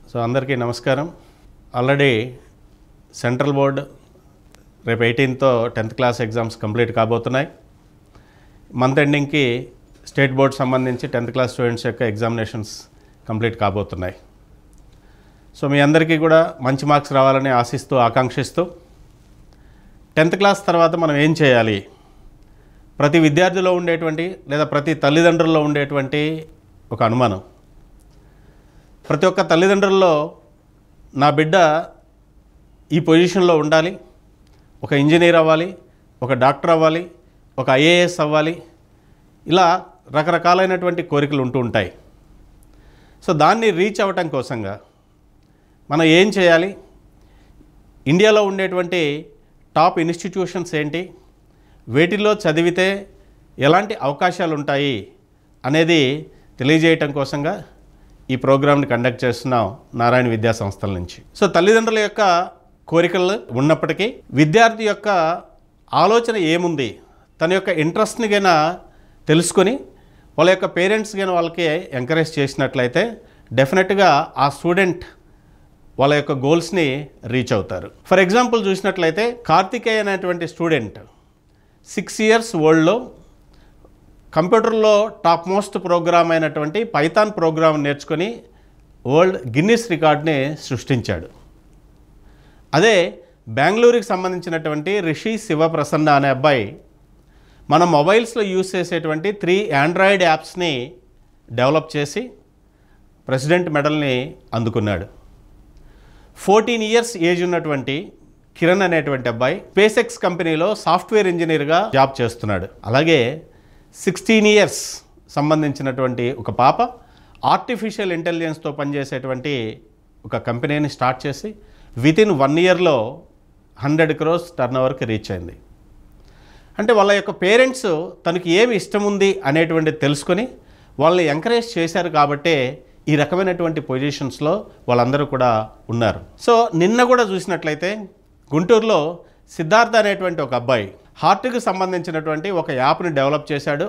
So అందరికీ నమస్కారం. Already central board రేపు 18తో 10th క్లాస్ ఎగ్జామ్స్ కంప్లీట్ కాబోతున్నాయి. మంత్ ఎండింగ్కి స్టేట్ బోర్డ్ సంబంధించి 10th క్లాస్ స్టూడెంట్స్ యొక్క ఎగ్జామినేషన్స్ కంప్లీట్ కాబోతున్నాయి. సో మీ అందరికీ కూడా మంచి మార్క్స్ రావాలని ఆకాంక్షిస్తూ 10th క్లాస్ తర్వాత మనం ఏం చేయాలి, ప్రతి విద్యార్థిలో ఉండేటువంటి లేదా ప్రతి తల్లిదండ్రుల్లో ఉండేటువంటి ఒక అనుమానం. ప్రతి ఒక్క తల్లిదండ్రుల్లో నా బిడ్డ ఈ పొజిషన్లో ఉండాలి, ఒక ఇంజనీర్ అవ్వాలి, ఒక డాక్టర్ అవ్వాలి, ఒక ఐఏఎస్ అవ్వాలి, ఇలా రకరకాలైనటువంటి కోరికలు ఉంటూ ఉంటాయి. సో దాన్ని రీచ్ అవ్వటం కోసంగా మనం ఏం చేయాలి, ఇండియాలో ఉండేటువంటి టాప్ ఇన్స్టిట్యూషన్స్ ఏంటి, వేటిల్లో చదివితే ఎలాంటి అవకాశాలు ఉంటాయి అనేది తెలియజేయటం కోసంగా ఈ ప్రోగ్రామ్ని కండక్ట్ చేస్తున్నాం నారాయణ విద్యా సంస్థల నుంచి. సో తల్లిదండ్రుల యొక్క కోరికలు ఉన్నప్పటికీ విద్యార్థి యొక్క ఆలోచన ఏముంది, తన యొక్క ఇంట్రెస్ట్ని గైనా తెలుసుకొని వాళ్ళ యొక్క పేరెంట్స్ కానీ వాళ్ళకి ఎంకరేజ్ చేసినట్లయితే డెఫినెట్గా ఆ స్టూడెంట్ వాళ్ళ యొక్క గోల్స్ని రీచ్ అవుతారు. ఫర్ ఎగ్జాంపుల్ చూసినట్లయితే కార్తికేయ అనేటువంటి స్టూడెంట్ 6 years ఓల్డ్లో కంప్యూటర్లో టాప్ మోస్ట్ ప్రోగ్రామ్ అయినటువంటి పైథాన్ ప్రోగ్రామ్ నేర్చుకొని వరల్డ్ గిన్నిస్ రికార్డ్ని సృష్టించాడు. అదే బెంగళూరుకి సంబంధించినటువంటి రిషి శివప్రసన్న అనే అబ్బాయి మన మొబైల్స్లో యూజ్ చేసేటువంటి 3 Android యాప్స్ని డెవలప్ చేసి ప్రెసిడెంట్ మెడల్ని అందుకున్నాడు. 14 years ఏజ్ ఉన్నటువంటి కిరణ్ అనేటువంటి అబ్బాయి స్పేస్ ఎక్స్ కంపెనీలో సాఫ్ట్వేర్ ఇంజనీర్గా జాబ్ చేస్తున్నాడు. అలాగే 16 years సంబంధించినటువంటి ఒక పాప ఆర్టిఫిషియల్ ఇంటెలిజెన్స్తో పనిచేసేటువంటి ఒక కంపెనీని స్టార్ట్ చేసి వితిన్ 1 yearలో 100 crores టర్నోవర్కి రీచ్ అయింది. అంటే వాళ్ళ యొక్క పేరెంట్స్ తనకి ఏమి ఇష్టం ఉంది అనేటువంటిది తెలుసుకొని వాళ్ళని ఎంకరేజ్ చేశారు కాబట్టే ఈ రకమైనటువంటి పొజిషన్స్లో వాళ్ళందరూ కూడా ఉన్నారు. సో నిన్న కూడా చూసినట్లయితే గుంటూరులో సిద్ధార్థ అనేటువంటి ఒక అబ్బాయి హార్ట్కి సంబంధించినటువంటి ఒక యాప్ని డెవలప్ చేశాడు,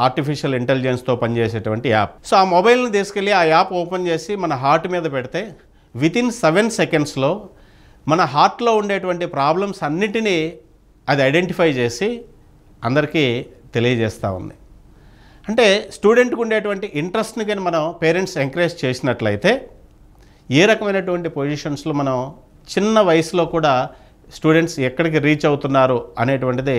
ఆర్టిఫిషియల్ ఇంటెలిజెన్స్తో పనిచేసేటువంటి యాప్. సో ఆ మొబైల్ని తీసుకెళ్ళి ఆ యాప్ ఓపెన్ చేసి మన హార్ట్ మీద పెడితే వితిన్ 7 secondsలో మన హార్ట్లో ఉండేటువంటి ప్రాబ్లమ్స్ అన్నిటినీ అది ఐడెంటిఫై చేసి అందరికీ తెలియజేస్తూ ఉంది. అంటే స్టూడెంట్కి ఉండేటువంటి ఇంట్రెస్ట్ని కానీ మనం పేరెంట్స్ ఎంకరేజ్ చేసినట్లయితే ఏ రకమైనటువంటి పొజిషన్స్లో మనం చిన్న వయసులో కూడా స్టూడెంట్స్ ఎక్కడికి రీచ్ అవుతున్నారు అనేటువంటిది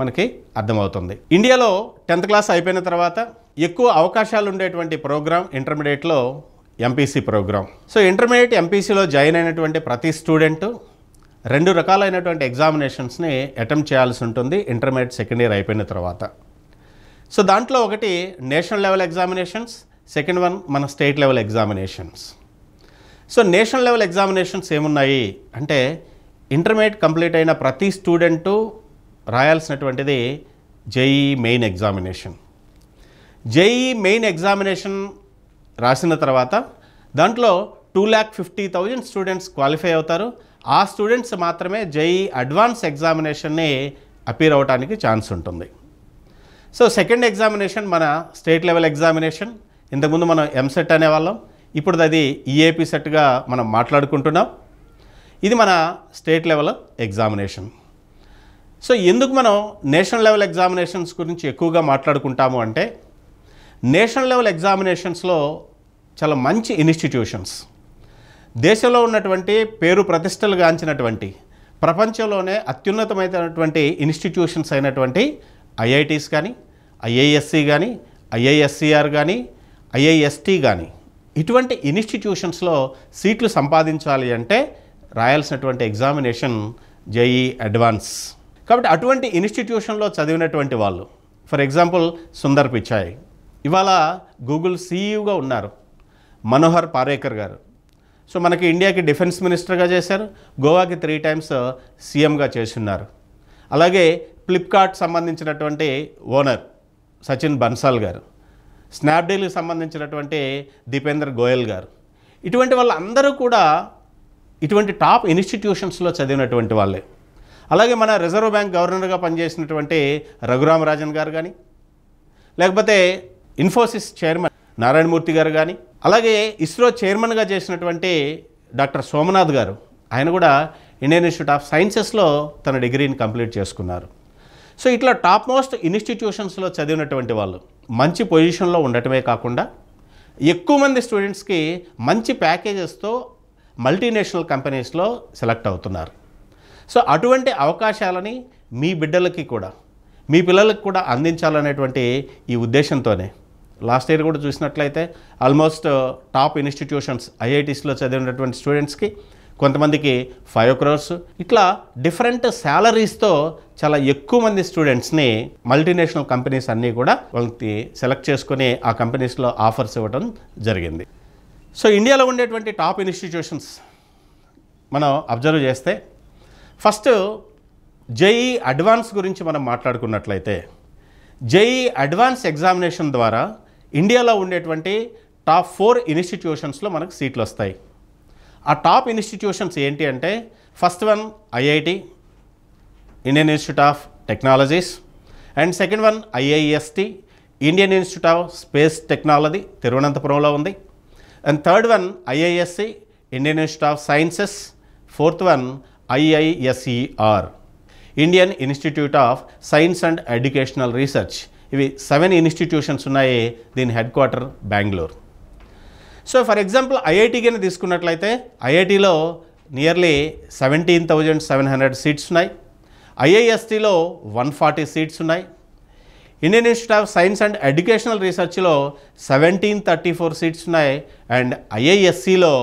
మనకి అర్థమవుతుంది. ఇండియాలో 10th క్లాస్ అయిపోయిన తర్వాత ఎక్కువ అవకాశాలు ఉండేటువంటి ప్రోగ్రామ్ ఇంటర్మీడియట్లో ఎంపీసీ ప్రోగ్రామ్. సో ఇంటర్మీడియట్ ఎంపీసీలో జాయిన్ అయినటువంటి ప్రతి స్టూడెంట్ 2 రకాలైనటువంటి ఎగ్జామినేషన్స్ని అటెంప్ట్ చేయాల్సి ఉంటుంది ఇంటర్మీడియట్ సెకండ్ ఇయర్ అయిపోయిన తర్వాత. సో దాంట్లో ఒకటి national level examinations, second one మన state level examinations. So national level examinations ఏమున్నాయి అంటే ఇంటర్మీడియట్ కంప్లీట్ అయిన ప్రతి స్టూడెంటు రాయాల్సినటువంటిది JEE main examination. JEE main examination రాసిన తర్వాత దాంట్లో 2,50,000 స్టూడెంట్స్ క్వాలిఫై అవుతారు. ఆ స్టూడెంట్స్ మాత్రమే జేఈఈ అడ్వాన్స్ ఎగ్జామినేషన్ని అపీర్ అవ్వడానికి ఛాన్స్ ఉంటుంది. సో సెకండ్ ఎగ్జామినేషన్ మన స్టేట్ లెవెల్ ఎగ్జామినేషన్. ఇంతకుముందు మనం ఎంసెట్ అనేవాళ్ళం, ఇప్పుడు అది ఈఏపీ సెట్గా మనం మాట్లాడుకుంటున్నాం. ఇది మన స్టేట్ లెవెల్ ఎగ్జామినేషన్. సో ఎందుకు మనం నేషనల్ లెవెల్ ఎగ్జామినేషన్స్ గురించి ఎక్కువగా మాట్లాడుకుంటాము అంటే నేషనల్ లెవెల్ ఎగ్జామినేషన్స్లో చాలా మంచి ఇన్స్టిట్యూషన్స్, దేశంలో ఉన్నటువంటి పేరు ప్రతిష్టలు గాంచినటువంటి ప్రపంచంలోనే అత్యున్నతమైనటువంటి ఇన్స్టిట్యూషన్స్ అయినటువంటి ఐఐటీస్ కానీ, ఐఐఎస్సి కానీ, ఐఐఎస్సిఆర్ కానీ, ఐఐఎస్టీ కానీ ఇటువంటి ఇన్స్టిట్యూషన్స్లో సీట్లు సంపాదించాలి అంటే రాయాల్సినటువంటి ఎగ్జామినేషన్ జేఈఈ అడ్వాన్స్. కాబట్టి అటువంటి ఇన్స్టిట్యూషన్లో చదివినటువంటి వాళ్ళు, ఫర్ ఎగ్జాంపుల్ సుందర్ పిచాయ్ ఇవాళ గూగుల్ సీఈఓగా ఉన్నారు, మనోహర్ పారేకర్ గారు. సో మనకి ఇండియాకి డిఫెన్స్ మినిస్టర్గా చేశారు, గోవాకి 3 times సీఎంగా చేస్తున్నారు. అలాగే ఫ్లిప్కార్ట్ సంబంధించినటువంటి ఓనర్ సచిన్ బన్సాల్ గారు, స్నాప్డీల్కి సంబంధించినటువంటి దీపేందర్ గోయల్ గారు, ఇటువంటి వాళ్ళందరూ కూడా ఇటువంటి టాప్ ఇన్స్టిట్యూషన్స్లో చదివినటువంటి వాళ్ళే. అలాగే మన రిజర్వ్ బ్యాంక్ గవర్నర్గా పనిచేసినటువంటి రఘురామరాజన్ గారు కానీ, లేకపోతే ఇన్ఫోసిస్ చైర్మన్ నారాయణమూర్తి గారు కానీ, అలాగే ఇస్రో చైర్మన్గా చేసినటువంటి డాక్టర్ సోమనాథ్ గారు, ఆయన కూడా ఇండియన్ ఇన్స్టిట్యూట్ ఆఫ్ సైన్సెస్లో తన డిగ్రీని కంప్లీట్ చేసుకున్నారు. సో ఇట్లా టాప్ మోస్ట్ ఇన్స్టిట్యూషన్స్లో చదివినటువంటి వాళ్ళు మంచి పొజిషన్లో ఉండటమే కాకుండా ఎక్కువ మంది స్టూడెంట్స్కి మంచి ప్యాకేజెస్తో మల్టీనేషనల్ కంపెనీస్లో సెలెక్ట్ అవుతున్నారు. సో అటువంటి అవకాశాలని మీ బిడ్డలకి కూడా, మీ పిల్లలకి కూడా అందించాలనేటువంటి ఈ ఉద్దేశంతోనే లాస్ట్ ఇయర్ కూడా చూసినట్లయితే ఆల్మోస్ట్ టాప్ ఇన్స్టిట్యూషన్స్ ఐఐటీస్లో చదివినటువంటి స్టూడెంట్స్కి కొంతమందికి 5 crores ఇట్లా డిఫరెంట్ శాలరీస్తో చాలా ఎక్కువ మంది స్టూడెంట్స్ని మల్టీనేషనల్ కంపెనీస్ అన్నీ కూడా వాళ్ళకి సెలెక్ట్ చేసుకొని ఆ కంపెనీస్లో ఆఫర్స్ ఇవ్వడం జరిగింది. సో ఇండియాలో ఉండేటువంటి టాప్ ఇన్స్టిట్యూషన్స్ మనం అబ్జర్వ్ చేస్తే ఫస్ట్ జేఈ అడ్వాన్స్ గురించి మనం మాట్లాడుకున్నట్లయితే జేఈ అడ్వాన్స్ ఎగ్జామినేషన్ ద్వారా ఇండియాలో ఉండేటువంటి టాప్ 4 ఇన్స్టిట్యూషన్స్లో మనకు సీట్లు వస్తాయి. ఆ టాప్ ఇన్స్టిట్యూషన్స్ ఏంటి అంటే first one IIT, Indian institute of technologies, and second one IIST, Indian institute of space technology తిరువనంతపురంలో ఉంది, and third one IISc, Indian institute of sciences, fourth one IISER, Indian institute of science and educational research. ఇవి 7 institutions ఉన్నాయి. దీని headquarter Bengaluru. So for example IIT కింద తీసుకున్నట్లయితే ఐఐటిలో nearly 17,700 seats ఉన్నాయి. ఐఐఎస్టీలో 140 సీట్స్ ఉన్నాయి. Indian institute of science and educational రీసెర్చ్లో 1734 seats ఉన్నాయి. అండ్ ఐఐఎస్సిలో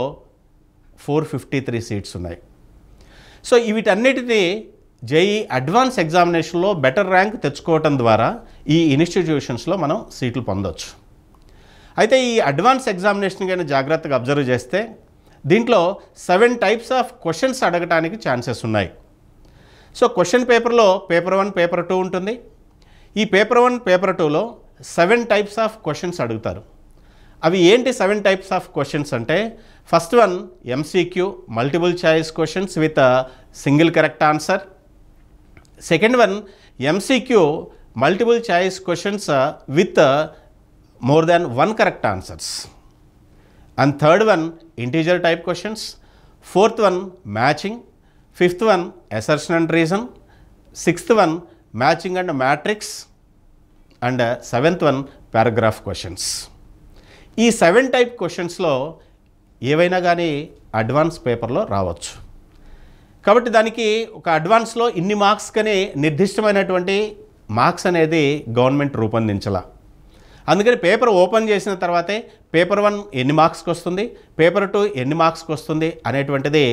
453 సీట్స్ ఉన్నాయి. సో వీటన్నిటినీ జేఈ అడ్వాన్స్ ఎగ్జామినేషన్లో బెటర్ ర్యాంక్ తెచ్చుకోవటం ద్వారా ఈ ఇన్స్టిట్యూషన్స్లో మనం సీట్లు పొందవచ్చు. అయితే ఈ అడ్వాన్స్ ఎగ్జామినేషన్ కానీ జాగ్రత్తగా అబ్జర్వ్ చేస్తే దీంట్లో 7 టైప్స్ ఆఫ్ క్వశ్చన్స్ అడగటానికి ఛాన్సెస్ ఉన్నాయి. సో క్వశ్చన్ పేపర్లో పేపర్ 1, పేపర్ 2 ఉంటుంది. ఈ పేపర్ 1, పేపర్ 2లో 7 టైప్స్ ఆఫ్ క్వశ్చన్స్ అడుగుతారు. అవి ఏంటి 7 టైప్స్ ఆఫ్ క్వశ్చన్స్ అంటే first one MCQ, multiple choice questions with single correct answer. Second one MCQ, multiple choice questions with more than 1 correct answers. And third one integer type questions. Fourth one matching. Fifth one assertion and reason. Sixth one matching and matrix. And seventh one paragraph questions. ఈ 7 type questions-లో ఏవైనా కానీ advance పేపర్లో రావచ్చు. కాబట్టి దానికి ఒక అడ్వాన్స్లో ఇన్ని marks కానీ నిర్దిష్టమైనటువంటి మార్క్స్ అనేది గవర్నమెంట్ రూపొందించాల. అందుకని పేపర్ ఓపెన్ చేసిన తర్వాతే పేపర్ 1 ఎన్ని మార్క్స్కి వస్తుంది, పేపర్ 2 ఎన్ని మార్క్స్కి వస్తుంది అనేటువంటిది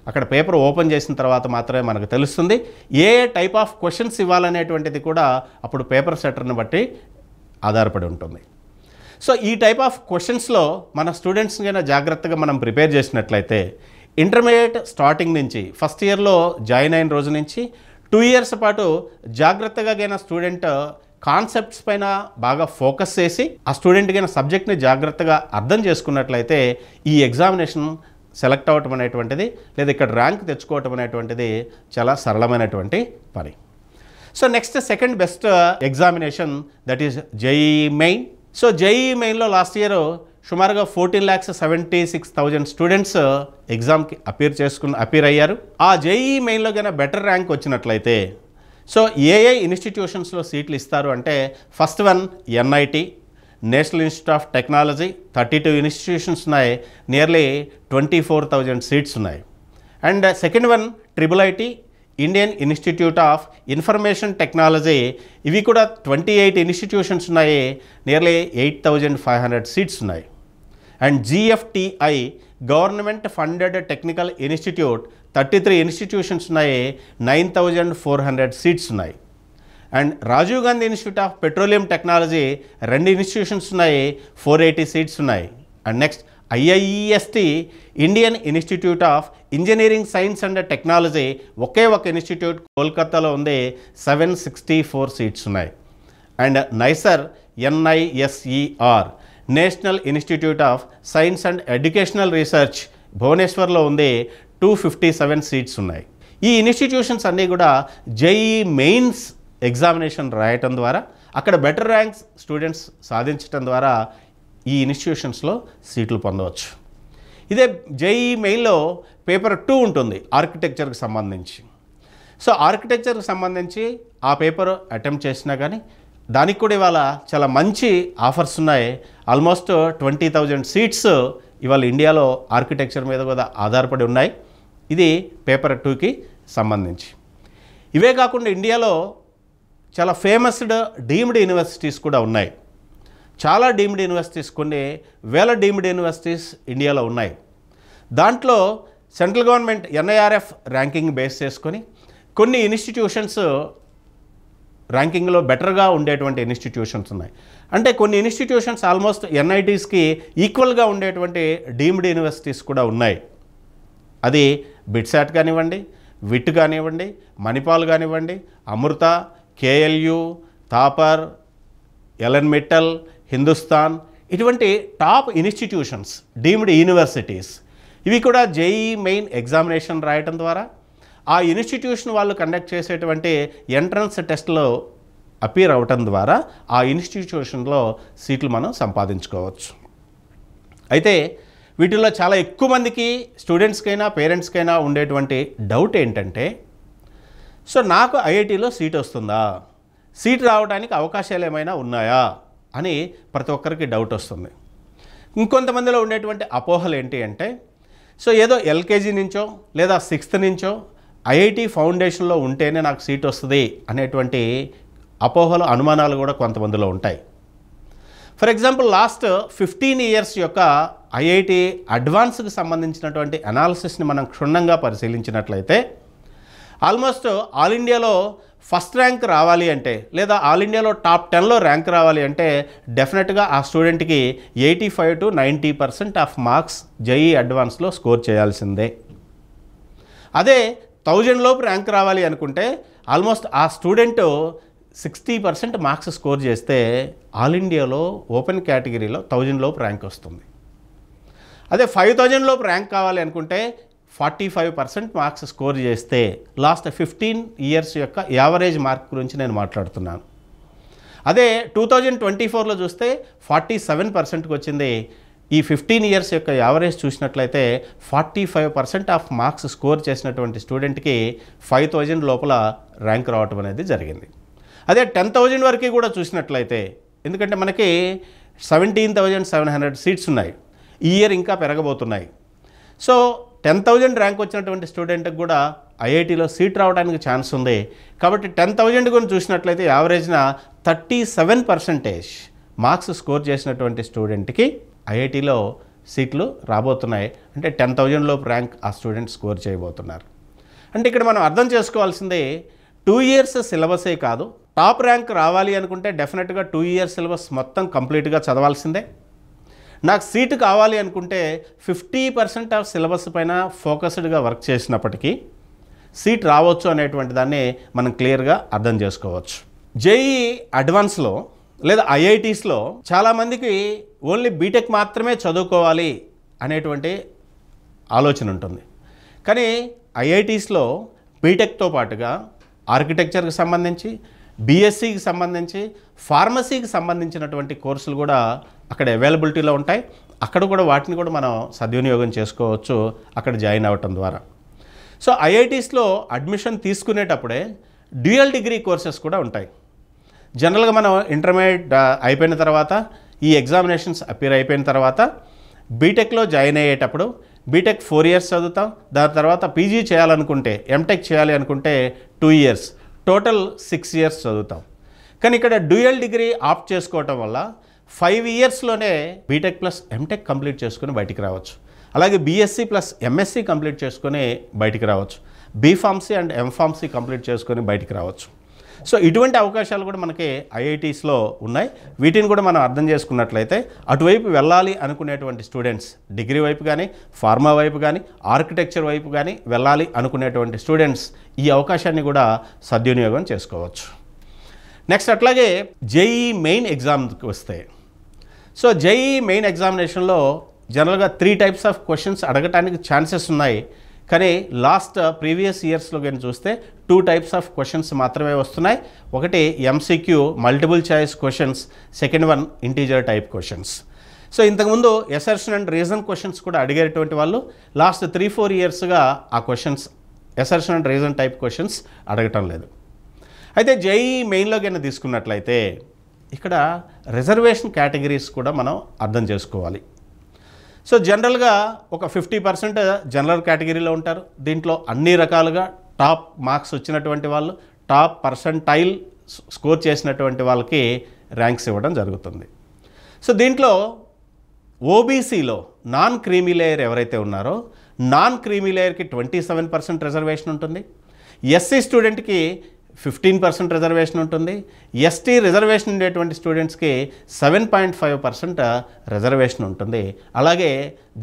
అక్కడ పేపర్ ఓపెన్ చేసిన తర్వాత మాత్రమే మనకు తెలుస్తుంది. ఏ టైప్ ఆఫ్ క్వశ్చన్స్ ఇవ్వాలనేటువంటిది కూడా అప్పుడు పేపర్ సెట్టర్ని బట్టి ఆధారపడి ఉంటుంది. సో ఈ టైప్ ఆఫ్ క్వశ్చన్స్లో మన స్టూడెంట్స్ కన్నా జాగ్రత్తగా మనం ప్రిపేర్ చేసినట్లయితే ఇంటర్మీడియట్ స్టార్టింగ్ నుంచి ఫస్ట్ ఇయర్లో జాయిన్ అయిన రోజు నుంచి 2 years పాటు జాగ్రత్తగా అయిన స్టూడెంట్ కాన్సెప్ట్స్ పైన బాగా ఫోకస్ చేసి ఆ స్టూడెంట్ అయిన సబ్జెక్ట్ని జాగ్రత్తగా అర్థం చేసుకున్నట్లయితే ఈ ఎగ్జామినేషన్ సెలెక్ట్ అవ్వటం అనేటువంటిది లేదా ఇక్కడ ర్యాంక్ తెచ్చుకోవటం అనేటువంటిది చాలా సరళమైనటువంటి పని. So next second best examination that is JEE main. So JEE మెయిన్లో లాస్ట్ ఇయర్ సుమారుగా 14,76,000 స్టూడెంట్స్ ఎగ్జామ్కి అపీర్ అయ్యారు. ఆ జేఈఈ మెయిన్లో కన్నా బెటర్ ర్యాంక్ వచ్చినట్లయితే సో ఏ ఇన్స్టిట్యూషన్స్లో సీట్లు ఇస్తారు అంటే first one NIT, national institute of technology, 32 institutions ఉన్నాయి. నియర్లీ 24,000 సీట్స్ ఉన్నాయి. And second one triple IT, Indian institute of information technology, ఇవి కూడా 28 ఇన్స్టిట్యూషన్స్ ఉన్నాయి. నియర్లీ 8,500 సీట్స్ ఉన్నాయి. And GFTI, government funded technical institute, 33 institutions ఉన్నాయి. 9,400 సీట్స్ ఉన్నాయి. And Rajiv Gandhi institute of petroleum technology 2 institutions ఉన్నాయి. 480 seats ఉన్నాయి. And next IIEST, Indian institute of engineering science and technology, ఒకే ఒక ఇన్స్టిట్యూట్ కోల్కతాలో ఉంది. 764 సీట్స్ ఉన్నాయి. And NISER, NISER, national institute of science and educational research, భువనేశ్వర్లో ఉంది. 257 సీట్స్ ఉన్నాయి. ఈ ఇన్స్టిట్యూషన్స్ అన్నీ కూడా జేఈఈ మెయిన్స్ ఎగ్జామినేషన్ రాయటం ద్వారా అక్కడ బెటర్ ర్యాంక్స్ స్టూడెంట్స్ సాధించడం ద్వారా ఈ ఇన్స్టిట్యూషన్స్లో సీట్లు పొందవచ్చు. ఇదే జేఈఈ మెయిన్లో పేపర్ 2 ఉంటుంది ఆర్కిటెక్చర్కి సంబంధించి. సో ఆర్కిటెక్చర్కి సంబంధించి ఆ పేపర్ అటెంప్ట్ చేసినా కానీ దానికి కూడా ఇవాళ చాలా మంచి ఆఫర్స్ ఉన్నాయి. ఆల్మోస్ట్ 20,000 సీట్స్ ఇవాళ ఇండియాలో ఆర్కిటెక్చర్ మీద కూడా ఆధారపడి ఉన్నాయి. ఇది పేపర్ 2కి సంబంధించి. ఇవే కాకుండా ఇండియాలో చాలా ఫేమస్డ్ డీమ్డ్ యూనివర్సిటీస్ కూడా ఉన్నాయి. చాలా డీమ్డ్ యూనివర్సిటీస్, కొన్ని వేల డీమ్డ్ యూనివర్సిటీస్ ఇండియాలో ఉన్నాయి. దాంట్లో central government NIRF ranking base చేసుకొని కొన్ని ఇన్స్టిట్యూషన్స్ ర్యాంకింగ్లో బెటర్గా ఉండేటువంటి ఇన్స్టిట్యూషన్స్ ఉన్నాయి. అంటే కొన్ని ఇన్స్టిట్యూషన్స్ ఆల్మోస్ట్ NITస్కి ఈక్వల్గా ఉండేటువంటి డీమ్డ్ యూనివర్సిటీస్ కూడా ఉన్నాయి. అది బిట్సాట్ కానివ్వండి, విట్ కానివ్వండి, మణిపాల్ కానివ్వండి, అమృత, KLU, థాపర్, ఎలన్ మిట్టల్, హిందుస్థాన్, ఇటువంటి టాప్ ఇన్స్టిట్యూషన్స్ డీమ్డ్ యూనివర్సిటీస్. ఇవి కూడా జేఈఈ మెయిన్ ఎగ్జామినేషన్ రాయటం ద్వారా ఆ ఇన్స్టిట్యూషన్ వాళ్ళు కండక్ట్ చేసేటువంటి ఎంట్రన్స్ టెస్ట్లో అపీర్ అవటం ద్వారా ఆ ఇన్స్టిట్యూషన్లో సీట్లు మనం సంపాదించుకోవచ్చు. అయితే వీటిల్లో చాలా ఎక్కువ మందికి స్టూడెంట్స్కైనా పేరెంట్స్కైనా ఉండేటువంటి డౌట్ ఏంటంటే, సో నాకు IITలో సీట్ వస్తుందా, సీట్ రావడానికి అవకాశాలు ఏమైనా ఉన్నాయా అని ప్రతి ఒక్కరికి డౌట్ వస్తుంది. ఇంకొంతమందిలో ఉండేటువంటి అపోహలు ఏంటి అంటే, సో ఏదో LKG నుంచో లేదా 6th నుంచో IIT ఫౌండేషన్లో ఉంటేనే నాకు సీట్ వస్తుంది అనేటువంటి అపోహలు, అనుమానాలు కూడా కొంతమందిలో ఉంటాయి. ఫర్ ఎగ్జాంపుల్ లాస్ట్ 15 ఇయర్స్ యొక్క IIT అడ్వాన్స్కి సంబంధించినటువంటి అనాలిసిస్ని మనం క్షుణ్ణంగా పరిశీలించినట్లయితే ఆల్మోస్ట్ ఆల్ ఇండియాలో ఫస్ట్ ర్యాంక్ రావాలి అంటే లేదా ఆల్ ఇండియాలో టాప్ 10లో ర్యాంక్ రావాలి అంటే డెఫినెట్గా ఆ స్టూడెంట్కి 85 to 90% ఆఫ్ మార్క్స్ జేఈఈ అడ్వాన్స్లో స్కోర్ చేయాల్సిందే. అదే 1000 లోపు ర్యాంక్ రావాలి అనుకుంటే ఆల్మోస్ట్ ఆ స్టూడెంట్ 60% మార్క్స్ స్కోర్ చేస్తే ఆల్ ఇండియాలో ఓపెన్ కేటగిరీలో 1000 లోపు ర్యాంక్ వస్తుంది. అదే 5000 లోపు ర్యాంక్ కావాలి అనుకుంటే 45% మార్క్స్ స్కోర్ చేస్తే లాస్ట్ 15 ఇయర్స్ యొక్క యావరేజ్ మార్క్ గురించి నేను మాట్లాడుతున్నాను. అదే 2024లో చూస్తే 47%కి వచ్చింది. ఈ 15 ఇయర్స్ యొక్క యావరేజ్ చూసినట్లయితే 45% ఆఫ్ మార్క్స్ స్కోర్ చేసినటువంటి స్టూడెంట్కి 5000 లోపల ర్యాంక్ రావటం అనేది జరిగింది. అదే 10,000 వరకు కూడా చూసినట్లయితే, ఎందుకంటే మనకి 17,700 సీట్స్ ఉన్నాయి, ఈ ఇయర్ ఇంకా పెరగబోతున్నాయి. సో 10,000 ర్యాంక్ వచ్చినటువంటి స్టూడెంట్కి కూడా IITలో సీట్ రావడానికి ఛాన్స్ ఉంది. కాబట్టి 10,000 గురించి చూసినట్లయితే యావరేజ్న 37% మార్క్స్ స్కోర్ చేసినటువంటి స్టూడెంట్కి IITలో సీట్లు రాబోతున్నాయి. అంటే 10,000 లోపు ర్యాంక్ ఆ స్టూడెంట్ స్కోర్ చేయబోతున్నారు. అంటే ఇక్కడ మనం అర్థం చేసుకోవాల్సింది 2 ఇయర్స్ సిలబసే కాదు, టాప్ ర్యాంక్ రావాలి అనుకుంటే డెఫినెట్గా 2 ఇయర్స్ సిలబస్ మొత్తం కంప్లీట్గా చదవాల్సిందే. నాకు సీటు కావాలి అనుకుంటే 50% ఆఫ్ సిలబస్ పైన ఫోకస్డ్గా వర్క్ చేసినప్పటికీ సీట్ రావచ్చు అనేటువంటి దాన్ని మనం క్లియర్గా అర్థం చేసుకోవచ్చు. జేఈఈ అడ్వాన్స్లో లేదా IITస్లో చాలామందికి ఓన్లీ బీటెక్ మాత్రమే చదువుకోవాలి అనేటువంటి ఆలోచన ఉంటుంది. కానీ IITస్లో బీటెక్తో పాటుగా ఆర్కిటెక్చర్కి సంబంధించి, BScకి సంబంధించి, ఫార్మసీకి సంబంధించినటువంటి కోర్సులు కూడా అక్కడ అవైలబిలిటీలో ఉంటాయి. అక్కడ కూడా వాటిని కూడా మనం సద్వినియోగం చేసుకోవచ్చు అక్కడ జాయిన్ అవ్వటం ద్వారా. సో IITస్లో అడ్మిషన్ తీసుకునేటప్పుడే డ్యూయల్ డిగ్రీ కోర్సెస్ కూడా ఉంటాయి. జనరల్గా మనం ఇంటర్మీడియట్ అయిపోయిన తర్వాత, ఈ ఎగ్జామినేషన్స్ అపీర్ అయిపోయిన తర్వాత బీటెక్లో జాయిన్ అయ్యేటప్పుడు బీటెక్ 4 ఇయర్స్ చదువుతాం. దాని తర్వాత PG చేయాలనుకుంటే, MTech చేయాలి అనుకుంటే 2 ఇయర్స్, టోటల్ 6 ఇయర్స్ చదువుతాం. కానీ ఇక్కడ డ్యూయల్ డిగ్రీ ఆప్ట్ చేసుకోవటం వల్ల 5 ఇయర్స్లోనే బీటెక్ ప్లస్ MTech కంప్లీట్ చేసుకుని బయటికి రావచ్చు. అలాగే BSc ప్లస్ MSc కంప్లీట్ చేసుకొని బయటికి రావచ్చు. B.Pharmacy అండ్ M.Pharmacy కంప్లీట్ చేసుకొని బయటికి రావచ్చు. సో ఇటువంటి అవకాశాలు కూడా మనకి IITస్లో ఉన్నాయి. వీటిని కూడా మనం అర్థం చేసుకున్నట్లయితే అటువైపు వెళ్ళాలి అనుకునేటువంటి స్టూడెంట్స్, డిగ్రీ వైపు కానీ, ఫార్మా వైపు కానీ, ఆర్కిటెక్చర్ వైపు కానీ వెళ్ళాలి అనుకునేటువంటి స్టూడెంట్స్ ఈ అవకాశాన్ని కూడా సద్వినియోగం చేసుకోవచ్చు. నెక్స్ట్ అట్లాగే జేఈఈ మెయిన్ ఎగ్జామ్కి వస్తే, సో జేఈఈ మెయిన్ ఎగ్జామినేషన్లో జనరల్గా 3 టైప్స్ ఆఫ్ క్వశ్చన్స్ అడగటానికి ఛాన్సెస్ ఉన్నాయి. కానీ లాస్ట్ ప్రీవియస్ ఇయర్స్లో కానీ చూస్తే 2 టైప్స్ ఆఫ్ క్వశ్చన్స్ మాత్రమే వస్తున్నాయి. ఒకటి MCQ multiple choice questions, second one integer type questions. So ఇంతకుముందు ఎసర్షన్ అండ్ రీజన్ క్వశ్చన్స్ కూడా అడిగేటువంటి వాళ్ళు లాస్ట్ 3-4 ఇయర్స్గా ఆ questions assertion and reason type questions అడగటం లేదు. అయితే జేఈ మెయిన్లో కన్నా తీసుకున్నట్లయితే ఇక్కడ రిజర్వేషన్ కేటగిరీస్ కూడా మనం అర్థం చేసుకోవాలి. సో జనరల్గా ఒక 50% జనరల్ కేటగిరీలో ఉంటారు. దీంట్లో అన్ని రకాలుగా టాప్ మార్క్స్ వచ్చినటువంటి వాళ్ళు, టాప్ పర్సంటైల్ స్కోర్ చేసినటువంటి వాళ్ళకి ర్యాంక్స్ ఇవ్వడం జరుగుతుంది. సో దీంట్లో ఓబీసీలో నాన్ క్రీమీ లేయర్ ఎవరైతే ఉన్నారో నాన్ క్రీమీ లేయర్కి 27% రిజర్వేషన్ ఉంటుంది. ఎస్సీ స్టూడెంట్కి 15% రిజర్వేషన్ ఉంటుంది. ఎస్టీ రిజర్వేషన్ ఉండేటువంటి స్టూడెంట్స్కి 7.5% రిజర్వేషన్ ఉంటుంది. అలాగే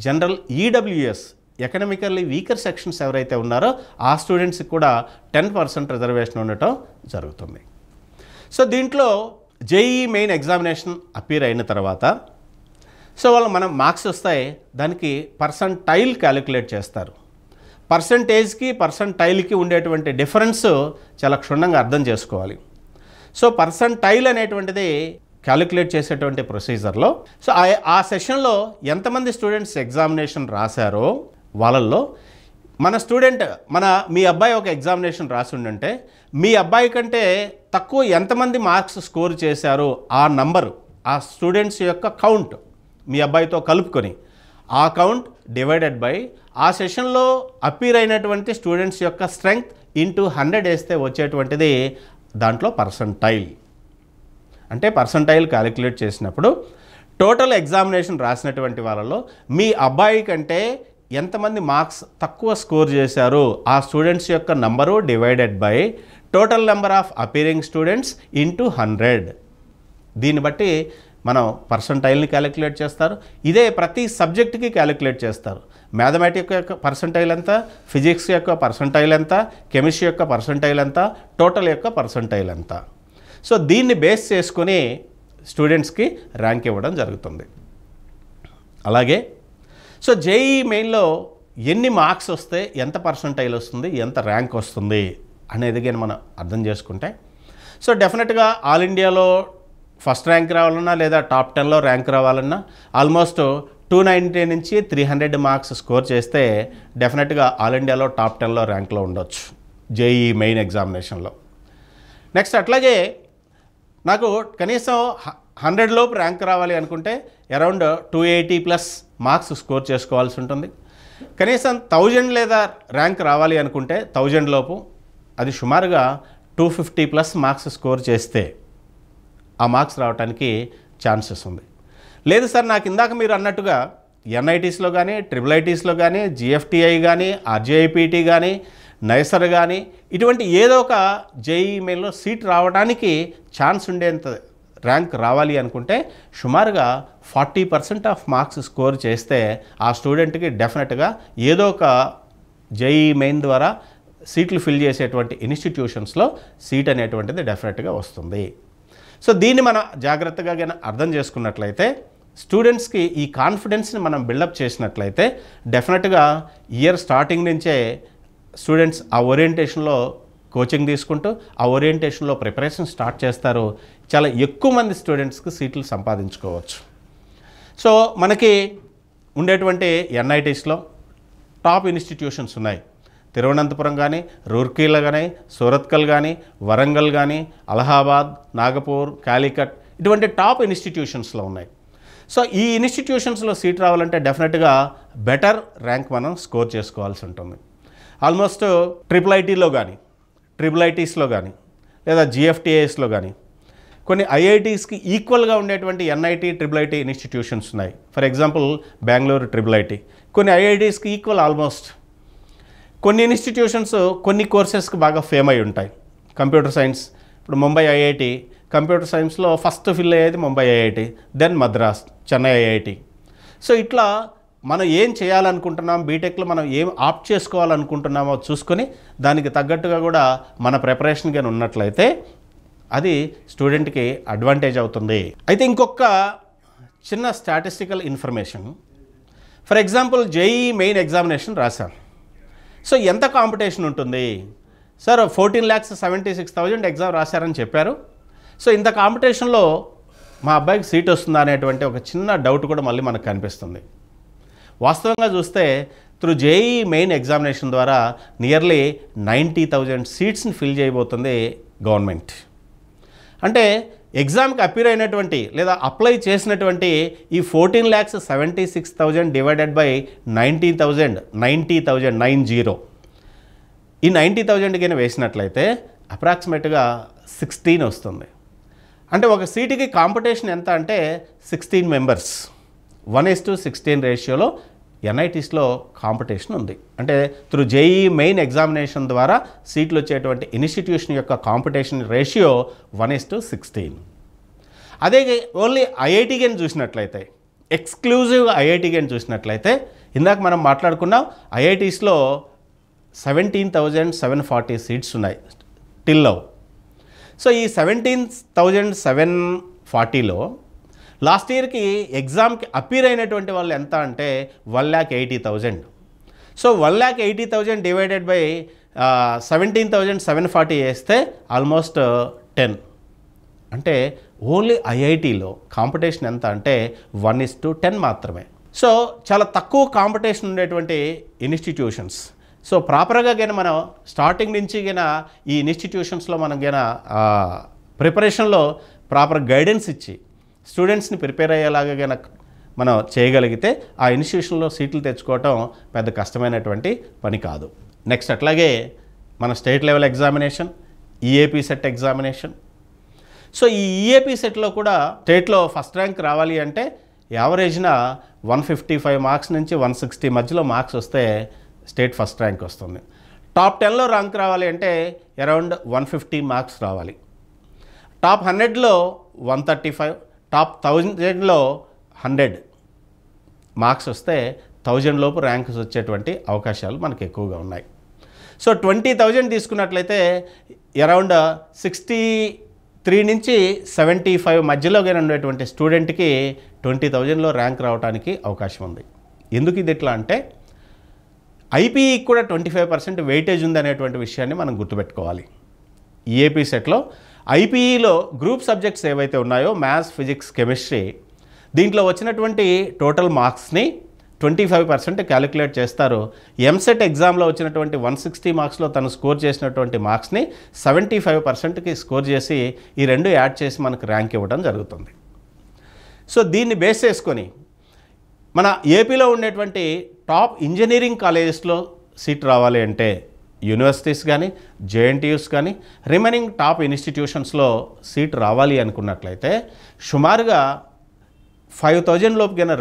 general EWS economically weaker sections ఎవరైతే ఉన్నారో ఆ స్టూడెంట్స్కి కూడా 10% రిజర్వేషన్ ఉండటం జరుగుతుంది. సో దీంట్లో జేఈ మెయిన్ ఎగ్జామినేషన్ అపీర్ అయిన తర్వాత సో వాళ్ళు మనం మార్క్స్ వస్తాయి, దానికి పర్సంటైల్ క్యాలిక్యులేట్ చేస్తారు. పర్సంటేజ్కి పర్సంటైల్కి ఉండేటువంటి డిఫరెన్స్ చాలా క్షుణ్ణంగా అర్థం చేసుకోవాలి. సో పర్సంటైల్ అనేటువంటిది క్యాలిక్యులేట్ చేసేటువంటి ప్రొసీజర్లో సో ఆ సెషన్లో ఎంతమంది స్టూడెంట్స్ ఎగ్జామినేషన్ రాశారో వాళ్ళల్లో మీ అబ్బాయి ఒక ఎగ్జామినేషన్ రాసి ఉండంటే మీ అబ్బాయి కంటే తక్కువ ఎంతమంది మార్క్స్ స్కోర్ చేశారో ఆ నంబరు, ఆ స్టూడెంట్స్ యొక్క కౌంట్ మీ అబ్బాయితో కలుపుకొని ఆ కౌంట్ డివైడెడ్ బై ఆ సెషన్లో అపీర్ అయినటువంటి స్టూడెంట్స్ యొక్క స్ట్రెంగ్త్ ఇంటూ 100 వేస్తే వచ్చేటువంటిది దాంట్లో పర్సంటైల్. అంటే పర్సంటైల్ క్యాలిక్యులేట్ చేసినప్పుడు టోటల్ ఎగ్జామినేషన్ రాసినటువంటి వాళ్ళలో మీ అబ్బాయి కంటే ఎంతమంది మార్క్స్ తక్కువ స్కోర్ చేశారు ఆ స్టూడెంట్స్ యొక్క number divided by total number of appearing students into 100. దీన్ని బట్టి మనం పర్సంటైల్ని క్యాలిక్యులేట్ చేస్తారు. ఇదే ప్రతి సబ్జెక్ట్కి క్యాలిక్యులేట్ చేస్తారు. మ్యాథమెటిక్స్ యొక్క పర్సంటైల్ ఎంత, ఫిజిక్స్ యొక్క పర్సంటైల్ ఎంత, కెమిస్ట్రీ యొక్క పర్సంటైల్ ఎంత, టోటల్ యొక్క పర్సంటైల్ ఎంత. సో దీన్ని బేస్ చేసుకొని స్టూడెంట్స్కి ర్యాంక్ ఇవ్వడం జరుగుతుంది. అలాగే సో జేఈ మెయిన్లో ఎన్ని మార్క్స్ వస్తే ఎంత పర్సంటైల్ వస్తుంది, ఎంత ర్యాంక్ వస్తుంది అనేది కానీ మనం అర్థం చేసుకుంటే సో డెఫినెట్గా ఆల్ ఇండియాలో ఫస్ట్ ర్యాంక్ రావాలన్నా లేదా టాప్ 10లో ర్యాంక్ రావాలన్నా ఆల్మోస్ట్ 290 నుంచి 300 మార్క్స్ స్కోర్ చేస్తే డెఫినెట్గా ఆల్ ఇండియాలో టాప్ 10లో ర్యాంక్లో ఉండొచ్చు జేఈ మెయిన్ ఎగ్జామినేషన్లో. నెక్స్ట్ అట్లాగే నాకు కనీసం 100 లోపు ర్యాంక్ రావాలి అనుకుంటే అరౌండ్ 280+ మార్క్స్ స్కోర్ చేసుకోవాల్సి ఉంటుంది. కనీసం 1000 లేదా ర్యాంక్ రావాలి అనుకుంటే 1000 లోపు అది సుమారుగా 250+ మార్క్స్ స్కోర్ చేస్తే ఆ మార్క్స్ రావడానికి ఛాన్సెస్ ఉంది. లేదు సార్ నాకు ఇందాక మీరు అన్నట్టుగా ఎన్ఐటీస్లో కానీ ట్రిపుల్ కానీ జిఎఫ్టిఐ కానీ ఆర్జేఐపీటీ కానీ నైసర్ కానీ ఇటువంటి ఏదో ఒక జేఈ మెయిన్లో సీట్ రావడానికి ఛాన్స్ ఉండేంత ర్యాంక్ రావాలి అనుకుంటే సుమారుగా 40% ఆఫ్ మార్క్స్ స్కోర్ చేస్తే ఆ స్టూడెంట్కి డెఫినెట్గా ఏదో ఒక జేఈ మెయిన్ ద్వారా సీట్లు ఫిల్ చేసేటువంటి ఇన్స్టిట్యూషన్స్లో సీట్ అనేటువంటిది డెఫినెట్గా వస్తుంది. సో దీన్ని మనం జాగ్రత్తగా అర్థం చేసుకున్నట్లయితే స్టూడెంట్స్కి ఈ కాన్ఫిడెన్స్ని మనం బిల్డప్ చేసినట్లయితే డెఫినెట్గా ఇయర్ స్టార్టింగ్ నుంచే స్టూడెంట్స్ ఆ ఓరియంటేషన్లో కోచింగ్ తీసుకుంటూ ఆ ఓరియంటేషన్లో ప్రిపరేషన్ స్టార్ట్ చేస్తారు. చాలా ఎక్కువ మంది స్టూడెంట్స్కి సీట్లు సంపాదించుకోవచ్చు. సో మనకి ఉండేటువంటి ఎన్ఐటీస్లో టాప్ ఇన్స్టిట్యూషన్స్ ఉన్నాయి. తిరువనంతపురం కానీ, రూర్కీలో కానీ, సూరత్కల్ కానీ, వరంగల్ కానీ, అలహాబాద్, నాగపూర్, కాలికట్ ఇటువంటి టాప్ ఇన్స్టిట్యూషన్స్లో ఉన్నాయి. సో ఈ ఇన్స్టిట్యూషన్స్లో సీట్ రావాలంటే డెఫినెట్గా బెటర్ ర్యాంక్ మనం స్కోర్ చేసుకోవాల్సి ఉంటుంది. ఆల్మోస్ట్ ట్రిపుల్ ఐటీస్లో కానీ లేదా జిఎఫ్టిఐస్లో కానీ కొన్ని ఐఐటీస్కి ఈక్వల్గా ఉండేటువంటి ఎన్ఐటీ ట్రిపుల్ ఐటీ ఇన్స్టిట్యూషన్స్ ఉన్నాయి. For example Bengaluru triple IT కొన్ని ఐఐటీస్కి ఈక్వల్ ఆల్మోస్ట్. కొన్ని ఇన్స్టిట్యూషన్స్ కొన్ని కోర్సెస్కి బాగా ఫేమ్ అయి ఉంటాయి. కంప్యూటర్ సైన్స్ ఇప్పుడు ముంబై ఐఐటి కంప్యూటర్ సైన్స్లో ఫస్ట్ ఫిల్ అయ్యేది Mumbai IIT, then Madras, Chennai IIT. So ఇట్లా మనం ఏం చేయాలనుకుంటున్నాం, బీటెక్లో మనం ఏం ఆప్ట్ చేసుకోవాలనుకుంటున్నామో చూసుకొని దానికి తగ్గట్టుగా కూడా మన ప్రిపరేషన్ కానీ ఉన్నట్లయితే అది స్టూడెంట్కి అడ్వాంటేజ్ అవుతుంది. అయితే ఇంకొక చిన్న statistical information. For example JEE main examination రాశాను. సో ఎంత కాంపిటీషన్ ఉంటుంది సార్? 14,76,000 ఎగ్జామ్ రాశారని చెప్పారు. సో ఇంత కాంపిటీషన్లో మా అబ్బాయికి సీట్ వస్తుందా అనేటువంటి ఒక చిన్న డౌట్ కూడా మళ్ళీ మనకు కనిపిస్తుంది. వాస్తవంగా చూస్తే త్రూ జేఈ మెయిన్ ఎగ్జామినేషన్ ద్వారా నియర్లీ 90,000 సీట్స్ని ఫిల్ చేయబోతుంది గవర్నమెంట్. అంటే ఎగ్జామ్కి అపీర్ అయినటువంటి లేదా అప్లై చేసినటువంటి ఈ 14,76,000 డివైడెడ్ బై 90,000 ఈ 90,000 కింద వేసినట్లయితే అప్రాక్సిమేట్గా 16 వస్తుంది. అంటే ఒక సీటుకి కాంపిటీషన్ ఎంత అంటే 16 మెంబర్స్ 1:16 రేషియోలో ఎన్ఐటీస్లో కాంపిటీషన్ ఉంది. అంటే త్రూ జేఈ మెయిన్ ఎగ్జామినేషన్ ద్వారా సీట్లు వచ్చేటువంటి ఇన్స్టిట్యూషన్ యొక్క కాంపిటీషన్ రేషియో 1:16. అదే ఓన్లీ ఐఐటీ గేమ్ చూసినట్లయితే, ఎక్స్క్లూజివ్ ఐఐటీ గేమ్ చూసినట్లయితే ఇందాక మనం మాట్లాడుకున్నాం ఐఐటీస్లో 17,740 సీట్స్ ఉన్నాయి టిల్ నౌ. సో ఈ 17,740లో లాస్ట్ ఇయర్కి ఎగ్జామ్కి అపీర్ అయినటువంటి వాళ్ళు ఎంత అంటే 1,80,000. సో 1,80,000 డివైడెడ్ బై 17,740 వేస్తే ఆల్మోస్ట్ 10. అంటే ఓన్లీ ఐఐటీలో కాంపిటీషన్ ఎంత అంటే 1:10 మాత్రమే. సో చాలా తక్కువ కాంపిటీషన్ ఉండేటువంటి ఇన్స్టిట్యూషన్స్. సో ప్రాపర్గా కానీ మనం స్టార్టింగ్ నుంచి కానీ ఈ ఇన్స్టిట్యూషన్స్లో మనం కానీ ప్రిపరేషన్లో ప్రాపర్ గైడెన్స్ ఇచ్చి స్టూడెంట్స్ని ప్రిపేర్ అయ్యేలాగా కనుక మనం చేయగలిగితే ఆ ఇన్స్టిట్యూషన్లో సీట్లు తెచ్చుకోవటం పెద్ద కష్టమైనటువంటి పని కాదు. నెక్స్ట్ అట్లాగే మన state level examination, EAP set examination. So ఈ ఈఏపీ సెట్లో కూడా స్టేట్లో ఫస్ట్ ర్యాంక్ రావాలి అంటే యావరేజ్న 155 మార్క్స్ నుంచి 160 మధ్యలో మార్క్స్ వస్తే స్టేట్ ఫస్ట్ ర్యాంక్ వస్తుంది. టాప్ 10లో ర్యాంక్ రావాలి అంటే అరౌండ్ 150 మార్క్స్ రావాలి. టాప్ 100లో 135, టాప్ 1000లో 100 మార్క్స్ వస్తే 1000 లోపు ర్యాంక్స్ వచ్చేటువంటి అవకాశాలు మనకు ఎక్కువగా ఉన్నాయి. సో 20,000 తీసుకున్నట్లయితే అరౌండ్ 63 నుంచి 75 మధ్యలోగా ఉండేటువంటి స్టూడెంట్కి 20,000లో ర్యాంక్ రావడానికి అవకాశం ఉంది. ఎందుకు ఇది ఎట్లా అంటే ఐపీఈకి కూడా 25% వెయిటేజ్ ఉంది అనేటువంటి విషయాన్ని మనం గుర్తుపెట్టుకోవాలి. ఈఏపీ సెట్లో ఐపీఈలో గ్రూప్ సబ్జెక్ట్స్ ఏవైతే ఉన్నాయో మ్యాథ్స్, ఫిజిక్స్, కెమిస్ట్రీ, దీంట్లో వచ్చినటువంటి టోటల్ మార్క్స్ని 25% క్యాలిక్యులేట్ చేస్తారు. ఎంసెట్ ఎగ్జామ్లో వచ్చినటువంటి 160 మార్క్స్లో తను స్కోర్ చేసినటువంటి మార్క్స్ని 75%కి స్కోర్ చేసి ఈ రెండు యాడ్ చేసి మనకు ర్యాంక్ ఇవ్వడం జరుగుతుంది. సో దీన్ని బేస్ చేసుకొని మన ఏపీలో ఉండేటువంటి టాప్ ఇంజనీరింగ్ కాలేజెస్లో సీట్ రావాలి అంటే యూనివర్సిటీస్ కానీ, జేఎన్టీయూస్ కానీ, రిమైనింగ్ టాప్ ఇన్స్టిట్యూషన్స్లో సీట్ రావాలి అనుకున్నట్లయితే సుమారుగా 5,000 లోపు కన్నా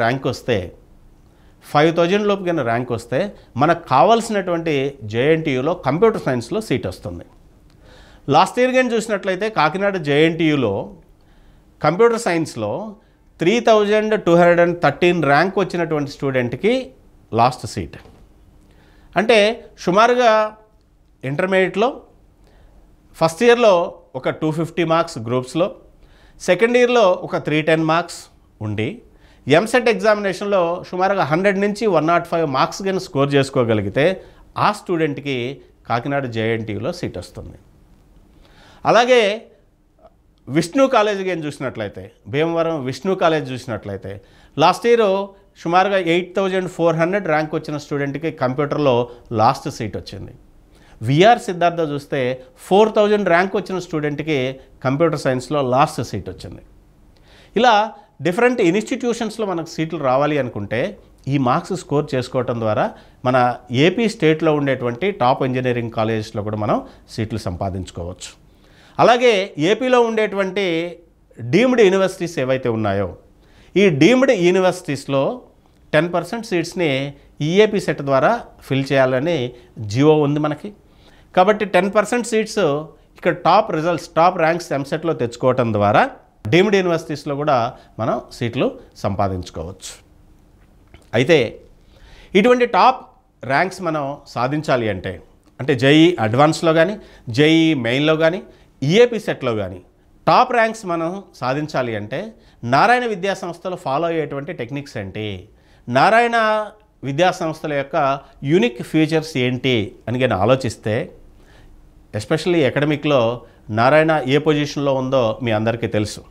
ర్యాంక్ వస్తే మనకు కావాల్సినటువంటి జేఎన్టీయూలో కంప్యూటర్ సైన్స్లో సీట్ వస్తుంది. లాస్ట్ ఇయర్ కానీ చూసినట్లయితే కాకినాడ జేఎన్టీయూలో కంప్యూటర్ సైన్స్లో 3,213 ర్యాంక్ వచ్చినటువంటి స్టూడెంట్కి లాస్ట్ సీట్. అంటే సుమారుగా ఇంటర్మీడియట్లో ఫస్ట్ ఇయర్లో ఒక 250 మార్క్స్ గ్రూప్స్లో, సెకండ్ ఇయర్లో ఒక 310 మార్క్స్ ఉండి ఎంసెట్ ఎగ్జామినేషన్లో సుమారుగా 100 నుంచి 105 మార్క్స్ కానీ స్కోర్ చేసుకోగలిగితే ఆ స్టూడెంట్కి కాకినాడ జేఎన్టీయూలో సీట్ వస్తుంది. అలాగే విష్ణు కాలేజ్ కానీ చూసినట్లయితే, భీమవరం విష్ణు కాలేజ్ చూసినట్లయితే లాస్ట్ ఇయర్ సుమారుగా 8,400 ర్యాంక్ వచ్చిన స్టూడెంట్కి కంప్యూటర్లో లాస్ట్ సీట్ వచ్చింది. విఆర్ సిద్ధార్థ చూస్తే 4,000 ర్యాంక్ వచ్చిన స్టూడెంట్కి కంప్యూటర్ సైన్స్లో లాస్ట్ సీట్ వచ్చింది. ఇలా డిఫరెంట్ ఇన్స్టిట్యూషన్స్లో మనకు సీట్లు రావాలి అనుకుంటే ఈ మార్క్స్ స్కోర్ చేసుకోవటం ద్వారా మన ఏపీ స్టేట్లో ఉండేటువంటి టాప్ ఇంజనీరింగ్ కాలేజెస్లో కూడా మనం సీట్లు సంపాదించుకోవచ్చు. అలాగే ఏపీలో ఉండేటువంటి డీమ్డ్ యూనివర్సిటీస్ ఏవైతే ఉన్నాయో ఈ డీమ్డ్ యూనివర్సిటీస్లో 10% సీట్స్ని ఈఏపీ సెట్ ద్వారా ఫిల్ చేయాలని జియో ఉంది మనకి. కాబట్టి 10% సీట్స్ ఇక్కడ టాప్ రిజల్ట్స్, టాప్ ర్యాంక్స్ ఎంసెట్లో తెచ్చుకోవటం ద్వారా డీమ్డ్ యూనివర్సిటీస్లో కూడా మనం సీట్లు సంపాదించుకోవచ్చు. అయితే ఇటువంటి టాప్ ర్యాంక్స్ మనం సాధించాలి అంటే జేఈ అడ్వాన్స్లో కానీ, జేఈ మెయిన్లో కానీ, ఈఏపీ సెట్లో కానీ టాప్ ర్యాంక్స్ మనం సాధించాలి అంటే నారాయణ విద్యా సంస్థలు ఫాలో అయ్యేటువంటి టెక్నిక్స్ ఏంటి, నారాయణ విద్యా సంస్థల యొక్క యూనిక్ ఫీచర్స్ ఏంటి అని కానీ ఆలోచిస్తే, ఎస్పెషల్లీ అకాడమిక్లో నారాయణ ఏ పొజిషన్లో ఉందో మీ అందరికీ తెలుసు.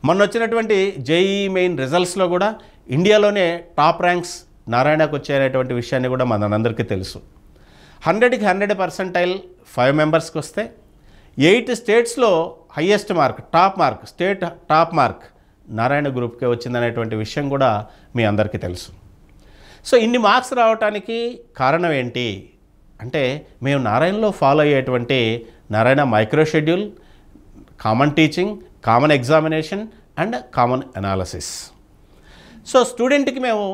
మొన్న వచ్చినటువంటి జేఈఈ మెయిన్ రిజల్ట్స్లో కూడా ఇండియాలోనే టాప్ ర్యాంక్స్ నారాయణకు వచ్చేటువంటి విషయాన్ని కూడా మనందరికీ తెలుసు. 100కి 100 పర్సెంటైల్ 5 మెంబర్స్కి వస్తే 8 స్టేట్స్లో highest mark, top mark, state top mark Narayana గ్రూప్కే వచ్చిందనేటువంటి విషయం కూడా మీ అందరికీ తెలుసు. సో ఇన్ని మార్క్స్ రావడానికి కారణం ఏంటి అంటే మేము నారాయణలో ఫాలో అయ్యేటువంటి Narayana micro schedule, common teaching, common examination and common analysis. So స్టూడెంట్కి మేము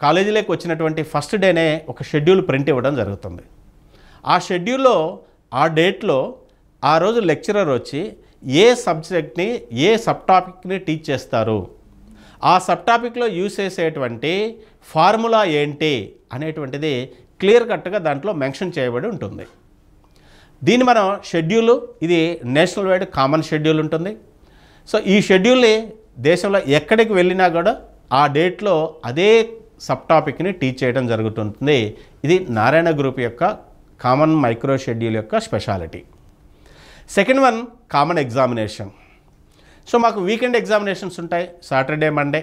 కాలేజీలోకి వచ్చినటువంటి ఫస్ట్ డేనే ఒక షెడ్యూల్ ప్రింట్ ఇవ్వడం జరుగుతుంది. ఆ షెడ్యూల్లో ఆ డేట్లో ఆ రోజు లెక్చరర్ వచ్చి ఏ సబ్జెక్ట్ని ఏ సబ్ టాపిక్ని టీచ్ చేస్తారు, ఆ సబ్ టాపిక్లో యూజ్ చేసేటువంటి ఫార్ములా ఏంటి అనేటువంటిది క్లియర్ కట్గా దాంట్లో మెన్షన్ చేయబడి ఉంటుంది. దీన్ని మనం షెడ్యూలు, ఇది నేషనల్ వైడ్ కామన్ షెడ్యూల్ ఉంటుంది. సో ఈ షెడ్యూల్ని దేశంలో ఎక్కడికి వెళ్ళినా కూడా ఆ డేట్లో అదే సబ్ టాపిక్ని టీచ్ చేయడం జరుగుతుంటుంది. ఇది నారాయణ గ్రూప్ యొక్క కామన్ మైక్రో షెడ్యూల్ యొక్క speciality. Second one common examination. So మాకు వీకెండ్ ఎగ్జామినేషన్స్ ఉంటాయి, సాటర్డే, మండే.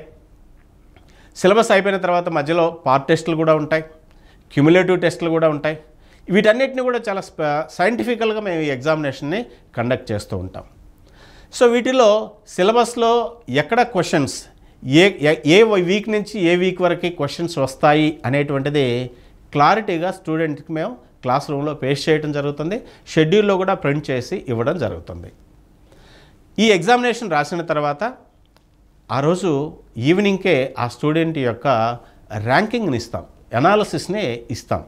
సిలబస్ అయిపోయిన తర్వాత మధ్యలో పార్ట్ టెస్టులు కూడా ఉంటాయి, క్యుములేటివ్ టెస్టులు కూడా ఉంటాయి. వీటన్నిటిని కూడా చాలా సైంటిఫికల్గా మేము ఈ ఎగ్జామినేషన్ని కండక్ట్ చేస్తూ ఉంటాం. సో వీటిలో సిలబస్లో ఎక్కడ క్వశ్చన్స్ ఏ వీక్ నుంచి ఏ వీక్ వరకు క్వశ్చన్స్ వస్తాయి అనేటువంటిది క్లారిటీగా స్టూడెంట్కి మేము క్లాస్ రూమ్లో పేస్ట్ చేయడం జరుగుతుంది. షెడ్యూల్లో కూడా ప్రింట్ చేసి ఇవ్వడం జరుగుతుంది. ఈ ఎగ్జామినేషన్ రాసిన తర్వాత ఆ రోజు ఈవినింగ్కే ఆ స్టూడెంట్ యొక్క ర్యాంకింగ్ని ఇస్తాం, అనాలిసిస్ని ఇస్తాం.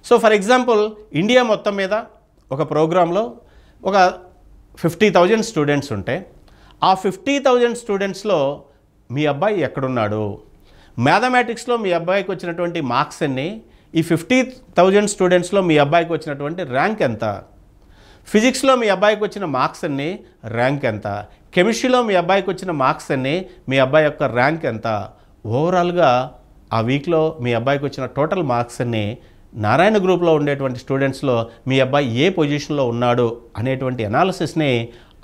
సో ఫర్ ఎగ్జాంపుల్ ఇండియా మొత్తం మీద ఒక ప్రోగ్రాంలో ఒక 50,000 స్టూడెంట్స్ ఉంటే ఆ 50,000 స్టూడెంట్స్లో మీ అబ్బాయి ఎక్కడున్నాడు, మ్యాథమెటిక్స్లో మీ అబ్బాయికి వచ్చినటువంటి మార్క్స్ ఎన్ని, ఈ 50,000 స్టూడెంట్స్లో మీ అబ్బాయికి వచ్చినటువంటి ర్యాంక్ ఎంత, ఫిజిక్స్లో మీ అబ్బాయికి వచ్చిన మార్క్స్ ఎన్ని, ర్యాంక్ ఎంత, కెమిస్ట్రీలో మీ అబ్బాయికి వచ్చిన మార్క్స్ ఎన్ని, మీ అబ్బాయి యొక్క ర్యాంక్ ఎంత, ఓవరాల్గా ఆ వీక్లో మీ అబ్బాయికి వచ్చిన టోటల్ మార్క్స్ ఎన్ని, నారాయణ గ్రూప్లో ఉండేటువంటి స్టూడెంట్స్లో మీ అబ్బాయి ఏ పొజిషన్లో ఉన్నాడు అనేటువంటి అనాలిసిస్ని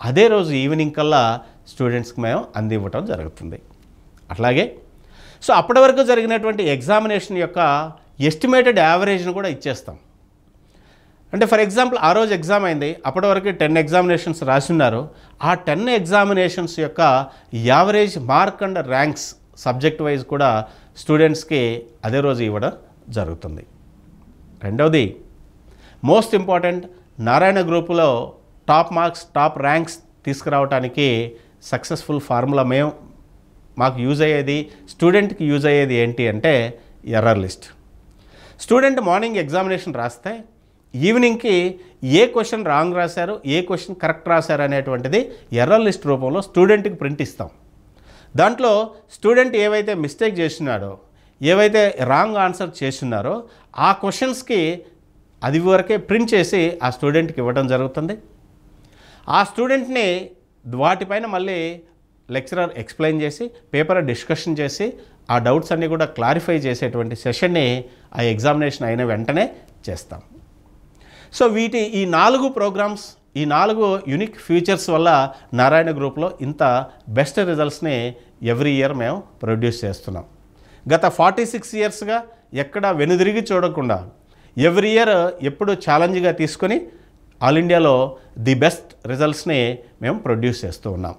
అదే రోజు ఈవినింగ్ కల్లా స్టూడెంట్స్కి మేము అందివ్వటం జరుగుతుంది. అట్లాగే సో అప్పటి వరకు జరిగినటువంటి ఎగ్జామినేషన్ యొక్క ఎస్టిమేటెడ్ యావరేజ్ను కూడా ఇచ్చేస్తాం. అంటే ఫర్ ఎగ్జాంపుల్ ఆ రోజు ఎగ్జామ్ అయింది, అప్పటి వరకు 10 ఎగ్జామినేషన్స్ రాస్తున్నారు. ఆ 10 ఎగ్జామినేషన్స్ యొక్క average mark and ranks subject wise కూడా స్టూడెంట్స్కి అదే రోజు ఇవ్వడం జరుగుతుంది. రెండవది మోస్ట్ ఇంపార్టెంట్, నారాయణ గ్రూపులో టాప్ మార్క్స్, టాప్ ర్యాంక్స్ తీసుకురావడానికి సక్సెస్ఫుల్ ఫార్ములా మాకు యూజ్ అయ్యేది, స్టూడెంట్కి యూజ్ అయ్యేది ఏంటి అంటే error list. Student morning examination రాస్తే ఈవినింగ్కి ఏ క్వశ్చన్ రాంగ్ రాశారు, ఏ క్వశ్చన్ కరెక్ట్ రాశారు అనేటువంటిది ఎర్రర్ లిస్ట్ రూపంలో స్టూడెంట్కి ప్రింట్ ఇస్తాం. దాంట్లో స్టూడెంట్ ఏవైతే మిస్టేక్ చేస్తున్నాడో, ఏవైతే రాంగ్ ఆన్సర్ చేస్తున్నారో ఆ క్వశ్చన్స్కి అది వరకే ప్రింట్ చేసి ఆ స్టూడెంట్కి ఇవ్వడం జరుగుతుంది. ఆ స్టూడెంట్ని వాటిపైన మళ్ళీ లెక్చరర్ ఎక్స్ప్లెయిన్ చేసి పేపర్ డిస్కషన్ చేసి ఆ డౌట్స్ అన్నీ కూడా క్లారిఫై చేసేటువంటి సెషన్ని ఆ ఎగ్జామినేషన్ అయిన వెంటనే చేస్తాం. సో ఈ 4 ప్రోగ్రామ్స్, ఈ 4 యూనిక్ ఫీచర్స్ వల్ల నారాయణ గ్రూప్లో ఇంత బెస్ట్ రిజల్ట్స్ని ఎవ్రీ ఇయర్ మేము ప్రొడ్యూస్ చేస్తున్నాం. గత 46 ఇయర్స్గా ఎక్కడ వెనుదిరిగి చూడకుండా ఎవ్రీ ఇయర్ ఎప్పుడు ఛాలెంజ్గా తీసుకొని ఆల్ ఇండియాలో ది బెస్ట్ రిజల్ట్స్ని మేము ప్రొడ్యూస్ చేస్తూ ఉన్నాం.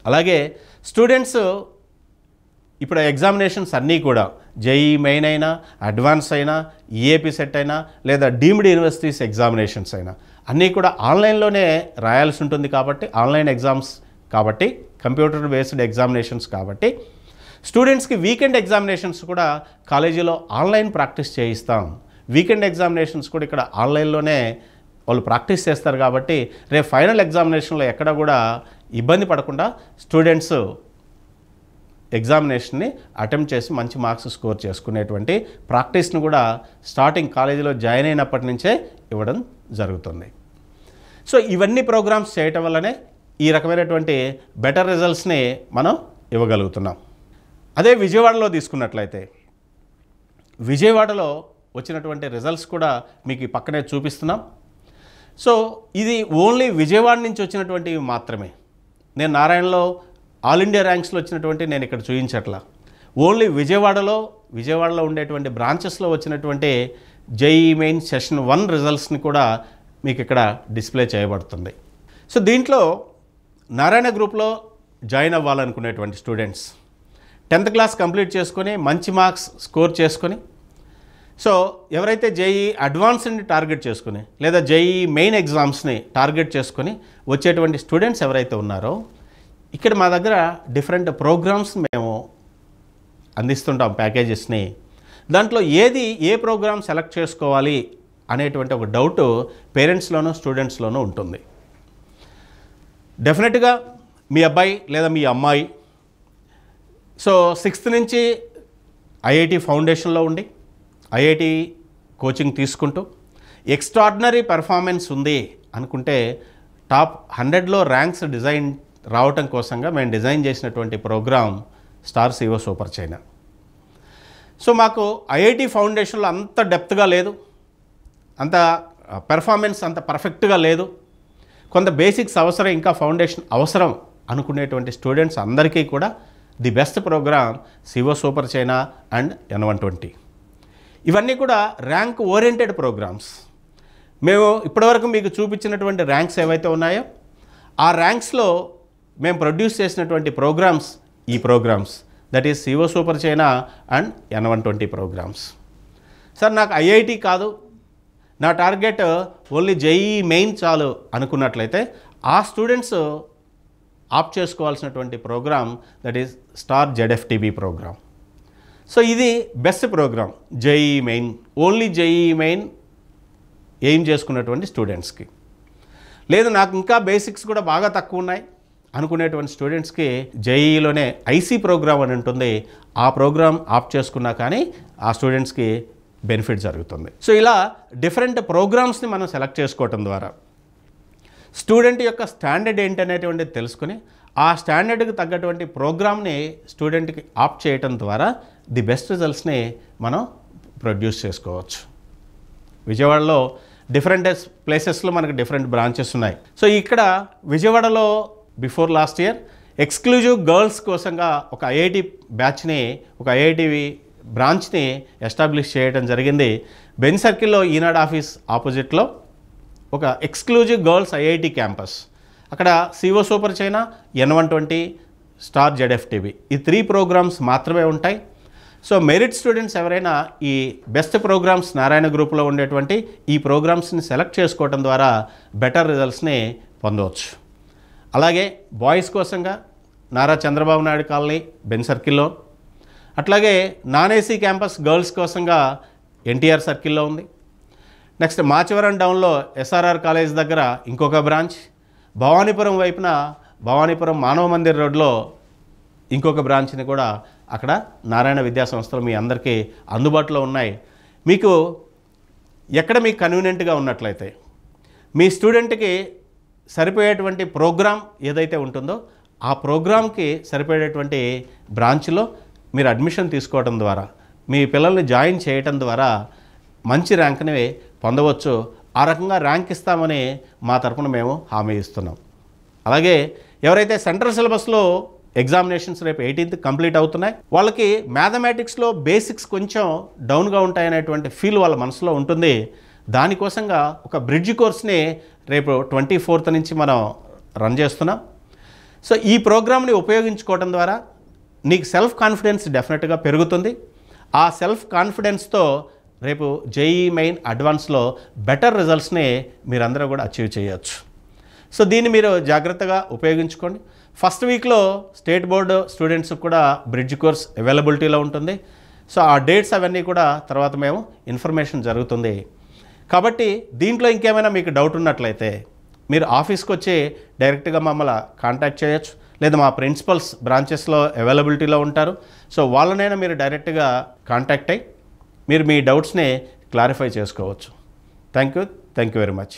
అలాగే స్టూడెంట్స్ ఇప్పుడు ఎగ్జామినేషన్స్ అన్నీ కూడా జేఈఈ మెయిన్ అయినా, అడ్వాన్స్ అయినా, ఈఏపీ సెట్ అయినా, లేదా డీమ్డ్ యూనివర్సిటీస్ ఎగ్జామినేషన్స్ అయినా అన్నీ కూడా ఆన్లైన్లోనే రాయాల్సి ఉంటుంది. కాబట్టి ఆన్లైన్ ఎగ్జామ్స్ కాబట్టి, కంప్యూటర్ బేస్డ్ ఎగ్జామినేషన్స్ కాబట్టి స్టూడెంట్స్కి వీకెండ్ ఎగ్జామినేషన్స్ కూడా కాలేజీలో ఆన్లైన్ ప్రాక్టీస్ చేయిస్తాం. వీకెండ్ ఎగ్జామినేషన్స్ కూడా ఇక్కడ ఆన్లైన్లోనే వాళ్ళు ప్రాక్టీస్ చేస్తారు. కాబట్టి రేపు ఫైనల్ ఎగ్జామినేషన్లో ఎక్కడ కూడా ఇబ్బంది పడకుండా స్టూడెంట్స్ ఎగ్జామినేషన్ని అటెంప్ట్ చేసి మంచి మార్క్స్ స్కోర్ చేసుకునేటువంటి ప్రాక్టీస్ను కూడా స్టార్టింగ్ కాలేజీలో జాయిన్ అయినప్పటి నుంచే ఇవ్వడం జరుగుతుంది. సో ఇవన్నీ ప్రోగ్రామ్స్ చేయటం వల్లనే ఈ రకమైనటువంటి బెటర్ రిజల్ట్స్ని మనం ఇవ్వగలుగుతున్నాం. అదే విజయవాడలో తీసుకున్నట్లయితే విజయవాడలో వచ్చినటువంటి రిజల్ట్స్ కూడా మీకు ఈ పక్కనే చూపిస్తున్నాం. సో ఇది ఓన్లీ విజయవాడ నుంచి వచ్చినటువంటివి మాత్రమే. నేను నారాయణలో ఆల్ ఇండియా ర్యాంక్స్లో వచ్చినటువంటి నేను ఇక్కడ చూపించట్లా. ఓన్లీ విజయవాడలో ఉండేటువంటి బ్రాంచెస్లో వచ్చినటువంటి జేఈఈ మెయిన్ సెషన్ 1 రిజల్ట్స్ని కూడా మీకు ఇక్కడ డిస్ప్లే చేయబడుతుంది. సో దీంట్లో నారాయణ గ్రూప్లో జాయిన్ అవ్వాలనుకునేటువంటి స్టూడెంట్స్ 10th క్లాస్ కంప్లీట్ చేసుకొని మంచి మార్క్స్ స్కోర్ చేసుకొని, సో ఎవరైతే జేఈఈ అడ్వాన్స్ని టార్గెట్ చేసుకుని లేదా జేఈఈ మెయిన్ ఎగ్జామ్స్ని టార్గెట్ చేసుకొని వచ్చేటువంటి స్టూడెంట్స్ ఎవరైతే ఉన్నారో, ఇక్కడ మా దగ్గర డిఫరెంట్ ప్రోగ్రామ్స్ మేము అందిస్తుంటాం ప్యాకేజెస్ని. దాంట్లో ఏ ప్రోగ్రామ్ సెలెక్ట్ చేసుకోవాలి అనేటువంటి ఒక డౌట్ పేరెంట్స్లోనూ స్టూడెంట్స్లోనూ ఉంటుంది. డెఫినెట్గా మీ అబ్బాయి లేదా మీ అమ్మాయి సో 6th నుంచి ఐఐటి ఫౌండేషన్లో ఉండి ఐఐటి కోచింగ్ తీసుకుంటూ ఎక్స్ట్రాడినరీ పెర్ఫార్మెన్స్ ఉంది అనుకుంటే టాప్ 100లో ర్యాంక్స్ డిజైన్ రావటం కోసంగా మేము డిజైన్ చేసినటువంటి program star CO super Chaina. So మాకు ఐఐటి ఫౌండేషన్లో అంత డెప్త్గా లేదు, అంత పెర్ఫార్మెన్స్ అంత పర్ఫెక్ట్గా లేదు, కొంత బేసిక్స్ అవసరం, ఇంకా ఫౌండేషన్ అవసరం అనుకునేటువంటి స్టూడెంట్స్ అందరికీ కూడా the best program CO super Chaina and N120. ఇవన్నీ కూడా ర్యాంక్ ఓరియంటెడ్ ప్రోగ్రామ్స్. మేము ఇప్పటివరకు మీకు చూపించినటువంటి ర్యాంక్స్ ఏవైతే ఉన్నాయో ఆ ర్యాంక్స్లో మేము ప్రొడ్యూస్ చేసినటువంటి ప్రోగ్రామ్స్ ఈ programs, that is CO super Chaina and N120 programs. Sir నాకు ఐఐటి కాదు, నా టార్గెట్ ఓన్లీ జేఈఈ మెయిన్ చాలు అనుకున్నట్లయితే ఆ స్టూడెంట్స్ ఆప్ట్ చేసుకోవాల్సినటువంటి program that is star ZFTB program. So ఇది best program JEE main, only JEE main aim చేసుకున్నటువంటి స్టూడెంట్స్కి. లేదు నాకు ఇంకా బేసిక్స్ కూడా బాగా తక్కువ ఉన్నాయి అనుకునేటువంటి స్టూడెంట్స్కి జేఈఈలోనే ఐసీ ప్రోగ్రామ్ అని ఉంటుంది, ఆ ప్రోగ్రామ్ ఆప్ట్ చేసుకున్నా కానీ ఆ స్టూడెంట్స్కి బెనిఫిట్ జరుగుతుంది. సో ఇలా డిఫరెంట్ ప్రోగ్రామ్స్ని మనం సెలెక్ట్ చేసుకోవటం ద్వారా స్టూడెంట్ యొక్క స్టాండర్డ్ ఏంటనేటువంటిది తెలుసుకుని ఆ స్టాండర్డ్కి తగ్గటువంటి ప్రోగ్రామ్ని స్టూడెంట్కి ఆప్ట్ చేయటం ద్వారా ది బెస్ట్ రిజల్ట్స్ని మనం ప్రొడ్యూస్ చేసుకోవచ్చు. విజయవాడలో డిఫరెంట్ ప్లేసెస్లో మనకు డిఫరెంట్ బ్రాంచెస్ ఉన్నాయి. సో ఇక్కడ విజయవాడలో before last year exclusive girls కోసంగా ఒక ఐఐటి బ్యాచ్ని, ఒక ఐఐటి బ్రాంచ్ని ఎస్టాబ్లిష్ చేయడం జరిగింది. బెన్ సర్కిల్లో ఈనాడ్ ఆఫీస్ ఆపోజిట్లో ఒక ఎక్స్క్లూజివ్ గర్ల్స్ ఐఐటి క్యాంపస్. అక్కడ CO super Chaina, N120, star ZFTB ఈ 3 ప్రోగ్రామ్స్ మాత్రమే ఉంటాయి. సో మెరిట్ స్టూడెంట్స్ ఎవరైనా ఈ బెస్ట్ ప్రోగ్రామ్స్ నారాయణ గ్రూప్లో ఉండేటువంటి ఈ ప్రోగ్రామ్స్ని సెలెక్ట్ చేసుకోవడం ద్వారా బెటర్ రిజల్ట్స్ని పొందవచ్చు. అలాగే బాయ్స్ కోసంగా నారా చంద్రబాబు నాయుడు కాలనీ బెన్ సర్కిల్లో, అట్లాగే నాన్ ఏసీ క్యాంపస్ గర్ల్స్ కోసంగా ఎన్టీఆర్ సర్కిల్లో ఉంది. నెక్స్ట్ మాచవరం డౌన్లో SRR కాలేజ్ దగ్గర ఇంకొక బ్రాంచ్, భవానీపురం వైపున భవానీపురం మానవ మందిర్ రోడ్లో ఇంకొక బ్రాంచ్ని కూడా అక్కడ నారాయణ విద్యా సంస్థలు మీ అందరికీ అందుబాటులో ఉన్నాయి. మీకు ఎక్కడ మీకు కన్వీనియంట్గా ఉన్నట్లయితే మీ స్టూడెంట్కి సరిపోయేటువంటి ప్రోగ్రామ్ ఏదైతే ఉంటుందో ఆ ప్రోగ్రామ్కి సరిపోయేటువంటి బ్రాంచ్లో మీరు అడ్మిషన్ తీసుకోవడం ద్వారా మీ పిల్లల్ని జాయిన్ చేయటం ద్వారా మంచి ర్యాంక్ని పొందవచ్చు. ఆ రకంగా ర్యాంక్ ఇస్తామని మా తరపున మేము హామీ ఇస్తున్నాం. అలాగే ఎవరైతే సెంట్రల్ సిలబస్లో ఎగ్జామినేషన్స్ రేపు 18th కంప్లీట్ అవుతున్నాయి, వాళ్ళకి మ్యాథమెటిక్స్లో బేసిక్స్ కొంచెం డౌన్గా ఉంటాయనేటువంటి ఫీల్ వాళ్ళ మనసులో ఉంటుంది. దానికోసంగా ఒక బ్రిడ్జ్ కోర్స్ని రేపు 24th నుంచి మనం రన్ చేస్తున్నాం. సో ఈ ప్రోగ్రామ్ని ఉపయోగించుకోవడం ద్వారా నీకు సెల్ఫ్ కాన్ఫిడెన్స్ డెఫినెట్గా పెరుగుతుంది. ఆ సెల్ఫ్ కాన్ఫిడెన్స్తో రేపు జేఈఈ మెయిన్ అడ్వాన్స్లో బెటర్ రిజల్ట్స్ని మీరందరూ కూడా అచీవ్ చేయొచ్చు. సో దీన్ని మీరు జాగ్రత్తగా ఉపయోగించుకోండి. ఫస్ట్ వీక్లో స్టేట్ బోర్డు స్టూడెంట్స్కి కూడా బ్రిడ్జ్ కోర్స్ అవైలబిలిటీలో ఉంటుంది. సో ఆ డేట్స్ అవన్నీ కూడా తర్వాత మేము ఇన్ఫర్మేషన్ జరుగుతుంది. కాబట్టి దీంట్లో ఇంకేమైనా మీకు డౌట్ ఉన్నట్లయితే మీరు ఆఫీస్కి వచ్చి డైరెక్ట్గా మమ్మల్ని కాంటాక్ట్ చేయొచ్చు, లేదా మా ప్రిన్సిపల్స్ బ్రాంచెస్లో అవైలబిలిటీలో ఉంటారు. సో వాళ్ళనైనా మీరు డైరెక్ట్గా కాంటాక్ట్ అయ్యి మీరు మీ డౌట్స్ని క్లారిఫై చేసుకోవచ్చు. Thank you very much.